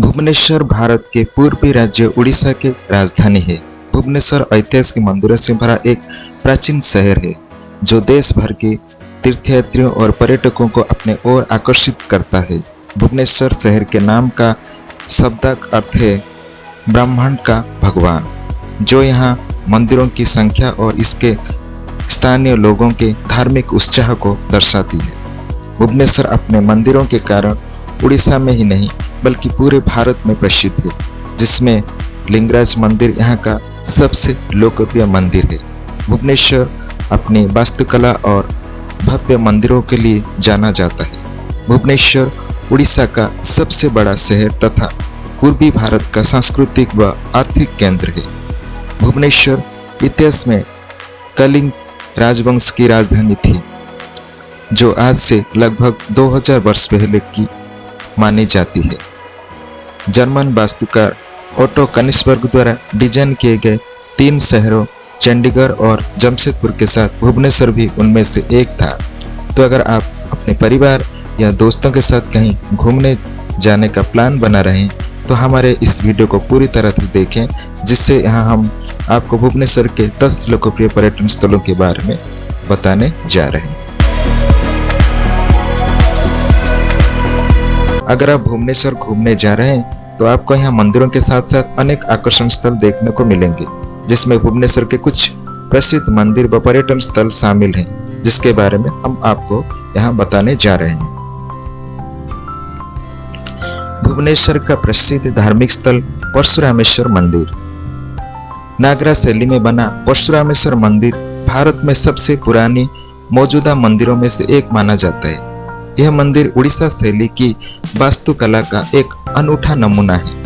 भुवनेश्वर भारत के पूर्वी राज्य उड़ीसा की राजधानी है। भुवनेश्वर ऐतिहासिक मंदिरों से भरा एक प्राचीन शहर है जो देश भर के तीर्थयात्रियों और पर्यटकों को अपने ओर आकर्षित करता है। भुवनेश्वर शहर के नाम का शब्दार्थ अर्थ है ब्रह्मांड का भगवान, जो यहाँ मंदिरों की संख्या और इसके स्थानीय लोगों के धार्मिक उत्साह को दर्शाती है। भुवनेश्वर अपने मंदिरों के कारण उड़ीसा में ही नहीं बल्कि पूरे भारत में प्रसिद्ध है, जिसमें लिंगराज मंदिर यहाँ का सबसे लोकप्रिय मंदिर है। भुवनेश्वर अपनी वास्तुकला और भव्य मंदिरों के लिए जाना जाता है। भुवनेश्वर उड़ीसा का सबसे बड़ा शहर तथा पूर्वी भारत का सांस्कृतिक व आर्थिक केंद्र है। भुवनेश्वर इतिहास में कलिंग राजवंश की राजधानी थी, जो आज से लगभग 2000 वर्ष पहले की मानी जाती है। जर्मन वास्तुकार ओटो कनिक्सबर्ग द्वारा डिजाइन किए गए 3 शहरों चंडीगढ़ और जमशेदपुर के साथ भुवनेश्वर भी उनमें से एक था। तो अगर आप अपने परिवार या दोस्तों के साथ कहीं घूमने जाने का प्लान बना रहे हैं तो हमारे इस वीडियो को पूरी तरह से देखें, जिससे यहाँ हम आपको भुवनेश्वर के 10 लोकप्रिय पर्यटन स्थलों के बारे में बताने जा रहे हैं। अगर आप भुवनेश्वर घूमने जा रहे हैं तो आपको यहाँ मंदिरों के साथ साथ अनेक आकर्षण स्थल देखने को मिलेंगे, जिसमें भुवनेश्वर के कुछ प्रसिद्ध मंदिर व पर्यटन स्थल शामिल हैं, जिसके बारे में हम आपको यहाँ बताने जा रहे हैं। भुवनेश्वर का प्रसिद्ध धार्मिक स्थल परशुरामेश्वर मंदिर। नागरा शैली में बना परशुरामेश्वर मंदिर भारत में सबसे पुरानी मौजूदा मंदिरों में से एक माना जाता है। यह मंदिर उड़ीसा शैली की वास्तुकला का एक अनूठा नमूना है।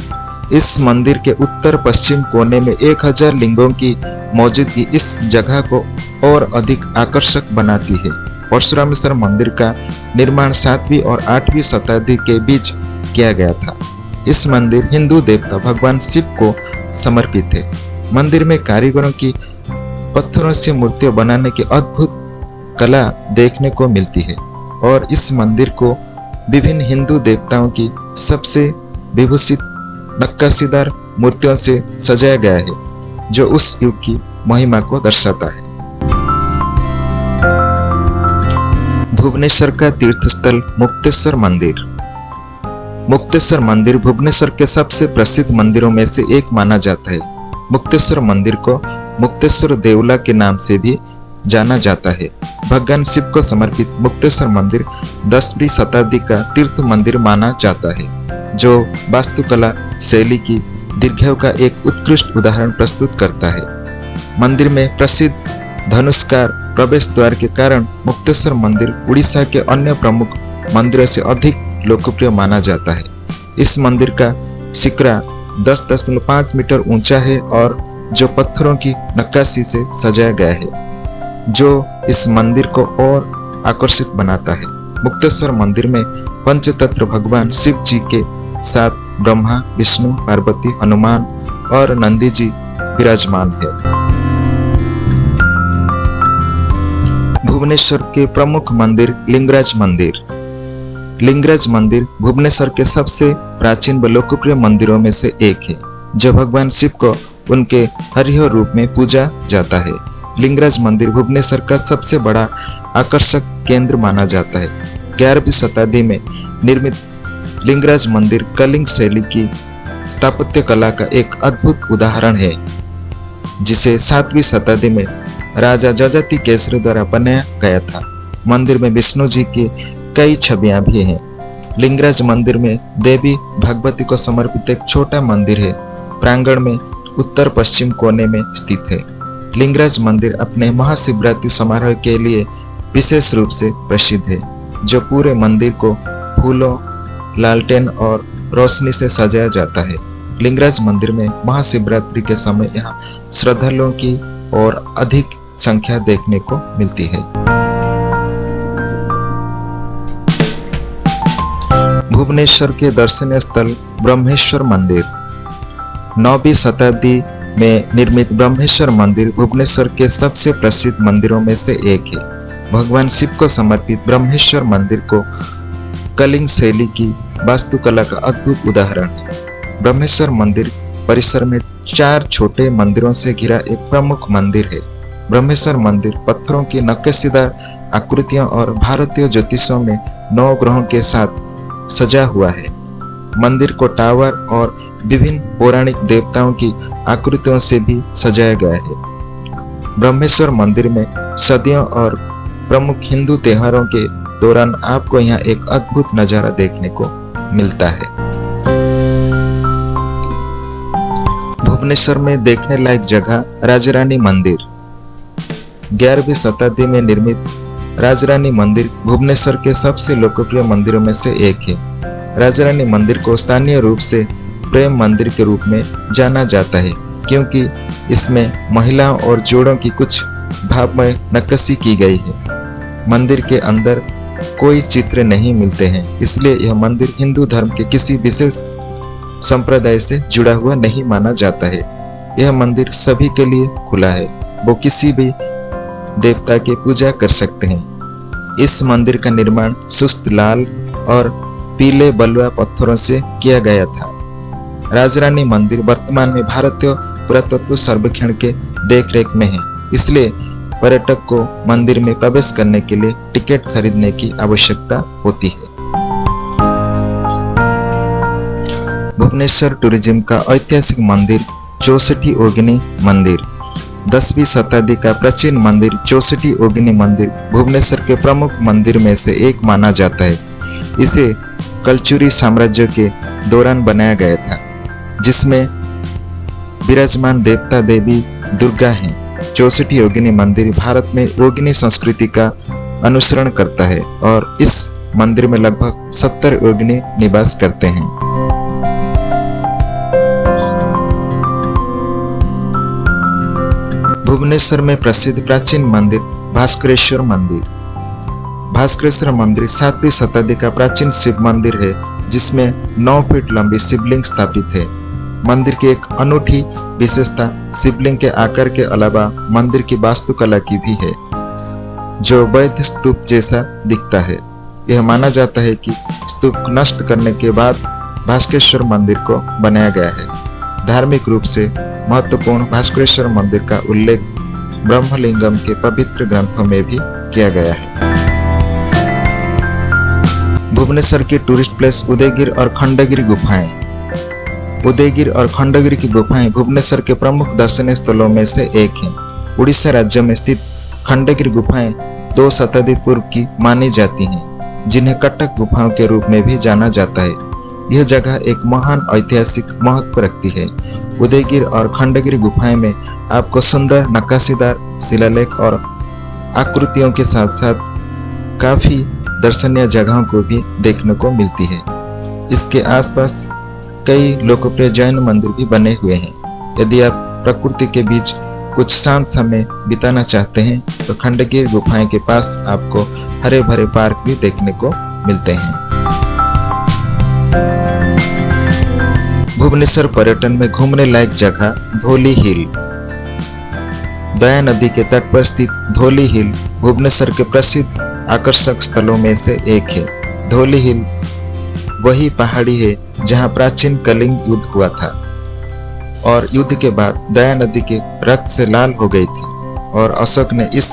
इस मंदिर के उत्तर पश्चिम कोने में 1000 लिंगों की मौजूदगी इस जगह को और अधिक आकर्षक बनाती है। परशुरामेश्वर मंदिर का निर्माण 7वीं और 8वीं शताब्दी के बीच किया गया था। इस मंदिर हिंदू देवता भगवान शिव को समर्पित है। मंदिर में कारीगरों की पत्थरों से मूर्तियां बनाने की अद्भुत कला देखने को मिलती है और इस मंदिर को विभिन्न हिंदू देवताओं की सबसे विभूषित नक्काशीदार मूर्तियों से सजाया गया है, जो उस युग की महिमा को दर्शाता है। भुवनेश्वर का तीर्थस्थल मुक्तेश्वर मंदिर। मुक्तेश्वर मंदिर भुवनेश्वर के सबसे प्रसिद्ध मंदिरों में से एक माना जाता है। मुक्तेश्वर मंदिर को मुक्तेश्वर देवला के नाम से भी जाना जाता है। भगवान शिव को समर्पित मुक्तेश्वर मंदिर 10वीं शताब्दी का तीर्थ मंदिर माना जाता है, जो वास्तुकला शैली की दीर्घायु का एक उत्कृष्ट उदाहरण प्रस्तुत करता है। मंदिर में प्रसिद्ध धनुष्कार प्रवेश द्वार के कारण मुक्तेश्वर मंदिर उड़ीसा के अन्य प्रमुख मंदिरों से अधिक लोकप्रिय माना जाता है। इस मंदिर का शिखरा 10.5 मीटर ऊंचा है और जो पत्थरों की नक्काशी से सजाया गया है, जो इस मंदिर को और आकर्षित बनाता है। मुक्तेश्वर मंदिर में पंचतत्व भगवान शिव जी के साथ ब्रह्मा, विष्णु, पार्वती, हनुमान और नंदी जी विराजमान है। भुवनेश्वर के प्रमुख मंदिर लिंगराज मंदिर। लिंगराज मंदिर भुवनेश्वर के सबसे प्राचीन व लोकप्रिय मंदिरों में से एक है, जो भगवान शिव को उनके हरिहर रूप में पूजा जाता है। लिंगराज मंदिर भुवनेश्वर का सबसे बड़ा आकर्षक केंद्र माना जाता है। 11वीं शताब्दी में निर्मित लिंगराज मंदिर कलिंग शैली की स्थापत्य कला का एक अद्भुत उदाहरण है, जिसे 7वीं शताब्दी में राजा जजाति केसरी द्वारा बनाया गया था। मंदिर में विष्णु जी की कई छवियां भी हैं। लिंगराज मंदिर में देवी भगवती को समर्पित एक छोटा मंदिर है। प्रांगण में उत्तर पश्चिम कोने में स्थित है। लिंगराज मंदिर अपने महाशिवरात्रि समारोह के लिए विशेष रूप से प्रसिद्ध है, जो पूरे मंदिर को फूलों, लालटेन और रोशनी से सजाया जाता है। लिंगराज मंदिर में महाशिवरात्रि के समय यहाँ श्रद्धालुओं की और अधिक संख्या देखने को मिलती है। भुवनेश्वर के दर्शनीय स्थल ब्रह्मेश्वर मंदिर। 9वीं शताब्दी में निर्मित ब्रह्मेश्वर मंदिर भुवनेश्वर के सबसे प्रसिद्ध मंदिरों में से एक है। भगवान शिव को समर्पित ब्रह्मेश्वर मंदिर को कलिंग शैली की वास्तुकला का अद्भुत उदाहरण है। ब्रह्मेश्वर मंदिर परिसर में 4 छोटे मंदिरों से घिरा एक प्रमुख मंदिर है। ब्रह्मेश्वर मंदिर पत्थरों की नक्काशीदार आकृतियों और भारतीय ज्योतिषों में 9 ग्रहों के साथ सजा हुआ है। मंदिर को टावर और विभिन्न पौराणिक देवताओं की आकृतियों से भी सजाया गया है। ब्रह्मेश्वर मंदिर में सदियों और प्रमुख हिंदू त्योहारों के दौरान आपको यहाँ एक अद्भुत नजारा देखने को मिलता है। भुवनेश्वर में देखने लायक जगह राजरानी मंदिर। 11वीं शताब्दी में निर्मित राजरानी मंदिर भुवनेश्वर के सबसे लोकप्रिय मंदिरों में से एक है। राजरानी मंदिर को स्थानीय रूप से प्रेम मंदिर के रूप में जाना जाता है, क्योंकि इसमें महिलाओं और जोड़ों की कुछ भावमय नक्काशी की गई है। मंदिर के अंदर कोई चित्र नहीं मिलते हैं, इसलिए यह मंदिर हिंदू धर्म के किसी विशेष संप्रदाय से जुड़ा हुआ नहीं माना जाता है। यह मंदिर सभी के लिए खुला है, वो किसी भी देवता की पूजा कर सकते हैं। इस मंदिर का निर्माण सुस्त लाल और पीले बलुआ पत्थरों से किया गया था। राजरानी मंदिर वर्तमान में भारतीय पुरातत्व सर्वेक्षण के देखरेख में है, इसलिए पर्यटक को मंदिर में प्रवेश करने के लिए टिकट खरीदने की आवश्यकता होती है। भुवनेश्वर टूरिज्म का ऐतिहासिक मंदिर चौसठी योगिनी मंदिर। 10वीं शताब्दी का प्राचीन मंदिर चौसठी योगिनी मंदिर भुवनेश्वर के प्रमुख मंदिर में से एक माना जाता है। इसे कलचुरी साम्राज्य के दौरान बनाया गया था, जिसमें विराजमान देवता देवी दुर्गा हैं। चौसठी योगिनी मंदिर भारत में योगिनी संस्कृति का अनुसरण करता है और इस मंदिर में लगभग 70 योगिनी निवास करते हैं। भुवनेश्वर में प्रसिद्ध प्राचीन मंदिर भास्करेश्वर मंदिर। भास्करेश्वर मंदिर 7वीं शताब्दी का प्राचीन शिव मंदिर है, जिसमें 9 फीट लंबी शिवलिंग स्थापित है। मंदिर की एक अनूठी विशेषता शिवलिंग के आकार के अलावा मंदिर की वास्तुकला की भी है, जो बौद्ध स्तूप जैसा दिखता है। यह माना जाता है कि स्तूप नष्ट करने के बाद भास्करेश्वर मंदिर को बनाया गया है। धार्मिक रूप से महत्वपूर्ण भास्करेश्वर मंदिर का उल्लेख ब्रह्मलिंगम के पवित्र ग्रंथों में भी किया गया है। भुवनेश्वर की टूरिस्ट प्लेस उदयगिरी और खंडगिरी गुफाएं। उदयगिरी और खंडगिरी की गुफाएं भुवनेश्वर के प्रमुख दर्शनीय स्थलों में से एक हैं। उड़ीसा राज्य में स्थित खंडगिरी गुफाएं 2 शताब्दी पूर्व की मानी जाती हैं, जिन्हें कटक गुफाओं के रूप में भी जाना जाता है। यह जगह एक महान ऐतिहासिक महत्व रखती है। उदयगिरी और खंडगिरी गुफाएं में आपको सुंदर नक्काशीदार शिलालेख और आकृतियों के साथ साथ काफी दर्शनीय जगहों को भी देखने को मिलती है। इसके आसपास कई लोकप्रिय जैन मंदिर भी बने हुए हैं। यदि आप प्रकृति के बीच कुछ शांत समय बिताना चाहते हैं तो खंडगिरी गुफाएं के पास आपको हरे भरे पार्क भी देखने को मिलते हैं। भुवनेश्वर पर्यटन में घूमने लायक जगह धौली हिल। दया नदी के तट पर स्थित धौली हिल भुवनेश्वर के प्रसिद्ध आकर्षक स्थलों में से एक है। धौली हिल वही पहाड़ी है जहां प्राचीन कलिंग युद्ध हुआ था और युद्ध के बाद दया नदी के रक्त से लाल हो गई थी और अशोक ने इस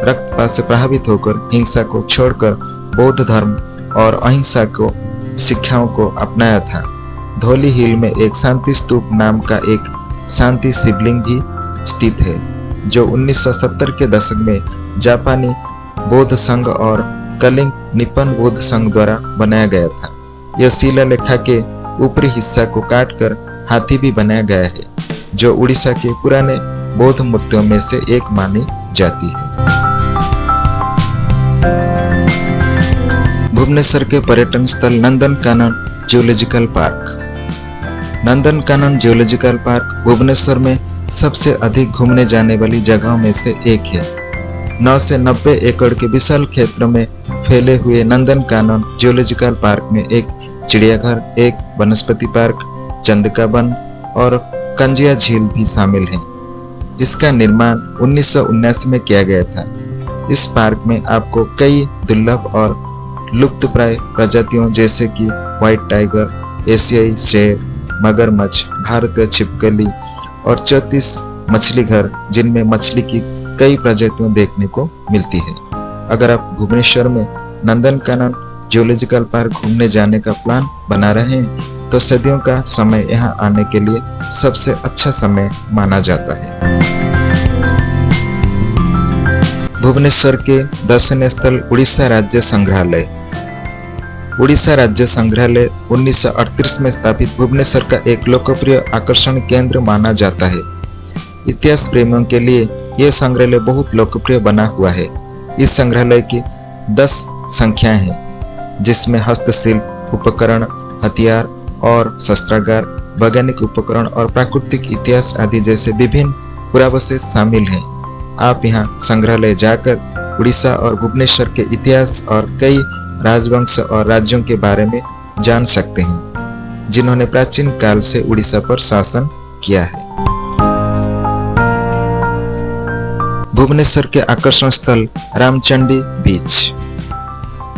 रक्तपात से प्रभावित होकर हिंसा को छोड़कर बौद्ध धर्म और अहिंसा को शिक्षाओं को अपनाया था। धौली हिल में एक शांति स्तूप नाम का एक शांति शिवलिंग भी स्थित है, जो 1970 के दशक में जापानी बौद्ध संघ और कलिंग निपन बौद्ध संघ द्वारा बनाया गया था। यह शिलालेखा के ऊपरी हिस्सा को काटकर हाथी भी बनाया गया है, जो उड़ीसा के पुराने बौद्ध मूर्तियों में से एक मानी जाती है। भुवनेश्वर के पर्यटन स्थल Nandankanan zoological park. Nandankanan zoological park Bhubaneswar में सबसे अधिक घूमने जाने वाली जगहों में से एक है। 9 से 90 एकड़ के विशाल क्षेत्र में फैले हुए नंदनकानन जूलॉजिकल पार्क में एक चिड़ियाघर, एक वनस्पति पार्क, चंद्रिका वन और कंजिया झील भी शामिल हैं। इसका निर्माण 1979 में किया गया था। इस पार्क में आपको कई दुर्लभ और लुप्तप्राय प्रजातियों जैसे कि व्हाइट टाइगर, एशियाई शेर, मगरमच्छ, भारतीय छिपकली और 34 मछली घर जिनमें मछली की कई प्रजातियां देखने को मिलती है। अगर आप भुवनेश्वर में नंदनकानन जूलॉजिकल पार्क घूमने जाने का प्लान बना रहे हैं तो सर्दियों का समय यहां आने के लिए सबसे अच्छा समय माना जाता है। भुवनेश्वर के दर्शनीय स्थल उड़ीसा राज्य संग्रहालय। उड़ीसा राज्य संग्रहालय 1938 में स्थापित भुवनेश्वर का एक लोकप्रिय आकर्षण केंद्र माना जाता है। इतिहास प्रेमियों के लिए यह संग्रहालय बहुत लोकप्रिय बना हुआ है। इस संग्रहालय की 10 संख्याएं हैं, जिसमें हस्तशिल्प उपकरण, हथियार और शस्त्रागार, वैज्ञानिक उपकरण और प्राकृतिक इतिहास आदि जैसे विभिन्न पुरावशेष शामिल हैं। आप यहां संग्रहालय जाकर उड़ीसा और भुवनेश्वर के इतिहास और कई राजवंश और राज्यों के बारे में जान सकते हैं, जिन्होंने प्राचीन काल से उड़ीसा पर शासन किया है। भुवनेश्वर के आकर्षण स्थल रामचंडी बीच।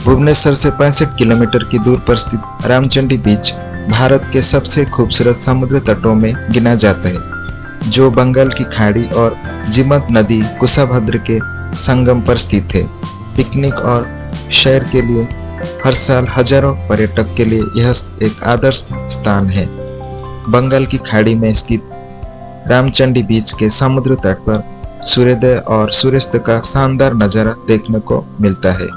भुवनेश्वर से 65 किलोमीटर की दूर पर स्थित रामचंडी बीच भारत के सबसे खूबसूरत समुद्र तटों में गिना जाता है, जो बंगाल की खाड़ी और जीमत नदी कुशाभद्र के संगम पर स्थित है। पिकनिक और सैर के लिए हर साल हजारों पर्यटक के लिए यह एक आदर्श स्थान है। बंगाल की खाड़ी में स्थित रामचंडी बीच के समुद्र तट पर सूर्योदय और सूर्यास्त का शानदार नजारा देखने को मिलता है।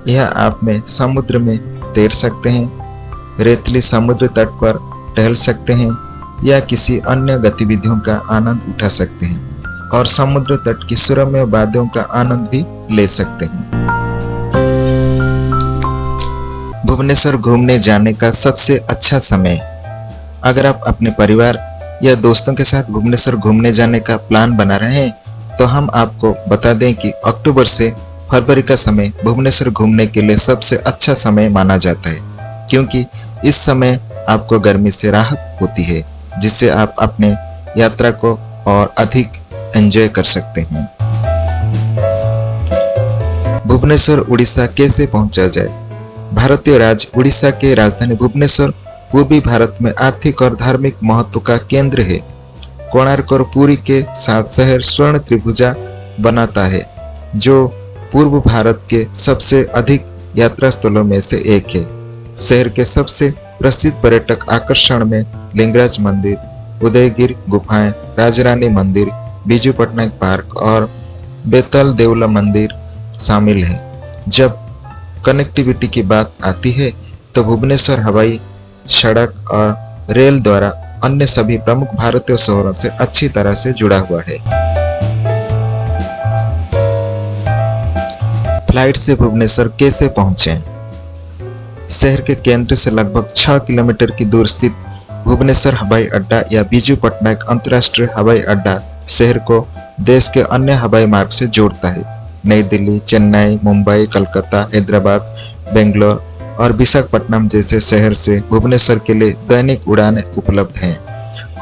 यह आप में समुद्र में तैर सकते हैं, रेतली समुद्र तट पर टहल सकते हैं या किसी अन्य गतिविधियों का आनंद उठा सकते हैं और समुद्र तट की सुरम्य वादियों का आनंद भी ले सकते हैं। भुवनेश्वर घूमने जाने का सबसे अच्छा समय। अगर आप अपने परिवार या दोस्तों के साथ भुवनेश्वर घूमने जाने का प्लान बना रहे हैं तो हम आपको बता दें कि अक्टूबर से फरवरी का समय भुवनेश्वर घूमने के लिए सबसे अच्छा समय माना जाता है, क्योंकि इस समय आपको गर्मी से राहत होती है, जिससे आप अपने यात्रा को और अधिक एंजॉय कर सकते हैं। भुवनेश्वर उड़ीसा कैसे पहुंचा जाए? भारतीय राज्य उड़ीसा के राजधानी भुवनेश्वर पूर्वी भारत में आर्थिक और धार्मिक महत्व का केंद्र है। कोणार्क और पुरी के साथ शहर स्वर्ण त्रिभुजा बनाता है, जो पूर्व भारत के सबसे अधिक यात्रा स्थलों में से एक है। शहर के सबसे प्रसिद्ध पर्यटक आकर्षण में लिंगराज मंदिर, उदयगिरी गुफाएं, राजरानी मंदिर, बिजू पटनायक पार्क और बेतल देवला मंदिर शामिल हैं। जब कनेक्टिविटी की बात आती है तो भुवनेश्वर हवाई सड़क और रेल द्वारा अन्य सभी प्रमुख भारतीय शहरों से अच्छी तरह से जुड़ा हुआ है। फ्लाइट से भुवनेश्वर कैसे पहुंचें? शहर के केंद्र से लगभग 6 किलोमीटर की दूर स्थित भुवनेश्वर हवाई अड्डा या बिजू पटनायक अंतर्राष्ट्रीय हवाई अड्डा शहर को देश के अन्य हवाई मार्ग से जोड़ता है। नई दिल्ली, चेन्नई, मुंबई, कलकत्ता, हैदराबाद, बेंगलोर और विशाखापट्टनम जैसे शहर से भुवनेश्वर के लिए दैनिक उड़ानें उपलब्ध हैं।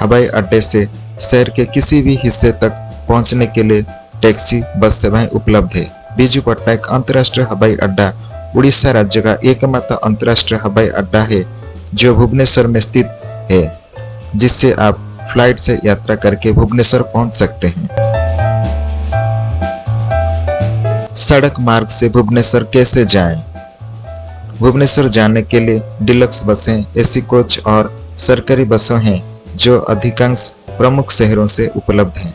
हवाई अड्डे से शहर के किसी भी हिस्से तक पहुंचने के लिए टैक्सी बस सेवाएं उपलब्ध है। बिजू पटनायक अंतर्राष्ट्रीय हवाई अड्डा उड़ीसा राज्य का एकमात्र अंतर्राष्ट्रीय हवाई अड्डा है जो भुवनेश्वर में स्थित है, जिससे आप फ्लाइट से यात्रा करके भुवनेश्वर पहुंच सकते हैं। सड़क मार्ग से भुवनेश्वर कैसे जाएं? भुवनेश्वर जाने के लिए डिलक्स बसें, एसी कोच और सरकारी बसें हैं जो अधिकांश प्रमुख शहरों से उपलब्ध हैं।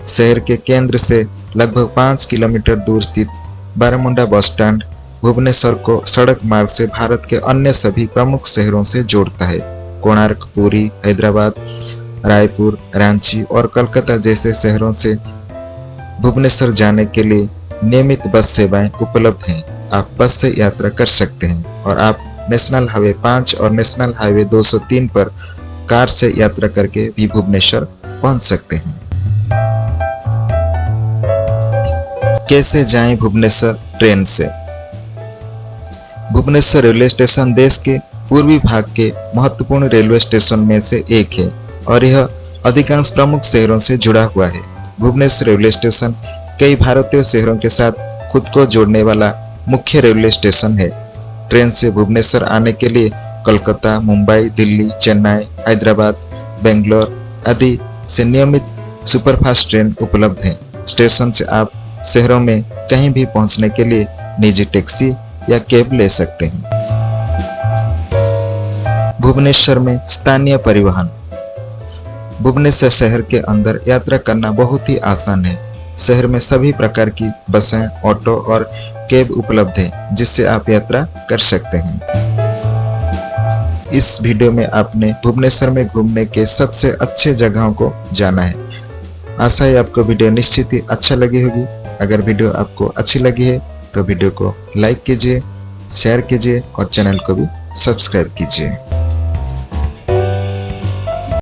शहर के केंद्र से लगभग 5 किलोमीटर दूर स्थित बारामुंडा बस स्टैंड भुवनेश्वर को सड़क मार्ग से भारत के अन्य सभी प्रमुख शहरों से जोड़ता है। कोणार्क, पुरी, हैदराबाद, रायपुर, रांची और कलकत्ता जैसे शहरों से भुवनेश्वर जाने के लिए नियमित बस सेवाएं उपलब्ध हैं। आप बस से यात्रा कर सकते हैं और आप नेशनल हाईवे 5 और नेशनल हाईवे 203 पर कार से यात्रा करके भी भुवनेश्वर पहुंच सकते हैं। कैसे जाएं भुवनेश्वर ट्रेन से? भुवनेश्वर रेलवे स्टेशन देश के पूर्वी भाग के महत्वपूर्ण रेलवे स्टेशन में से एक है और यह अधिकांश प्रमुख शहरों से जुड़ा हुआ है। भुवनेश्वर रेलवे स्टेशन कई भारतीय शहरों के साथ खुद को जोड़ने वाला मुख्य रेलवे स्टेशन है। ट्रेन से भुवनेश्वर आने के लिए कोलकाता, मुंबई, दिल्ली, चेन्नई, हैदराबाद, बेंगलोर आदि से नियमित सुपरफास्ट ट्रेन उपलब्ध हैं। स्टेशन से आप शहरों में कहीं भी पहुंचने के लिए निजी टैक्सी या कैब ले सकते हैं। भुवनेश्वर में स्थानीय परिवहन। भुवनेश्वर शहर के अंदर यात्रा करना बहुत ही आसान है। शहर में सभी प्रकार की बसें, ऑटो और कैब उपलब्ध है जिससे आप यात्रा कर सकते हैं। इस वीडियो में आपने भुवनेश्वर में घूमने के सबसे अच्छे जगहों को जाना है। आशा है आपको वीडियो निश्चित ही अच्छा लगी होगी। अगर वीडियो आपको अच्छी लगी है तो वीडियो को लाइक कीजिए, शेयर कीजिए और चैनल को भी सब्सक्राइब कीजिए।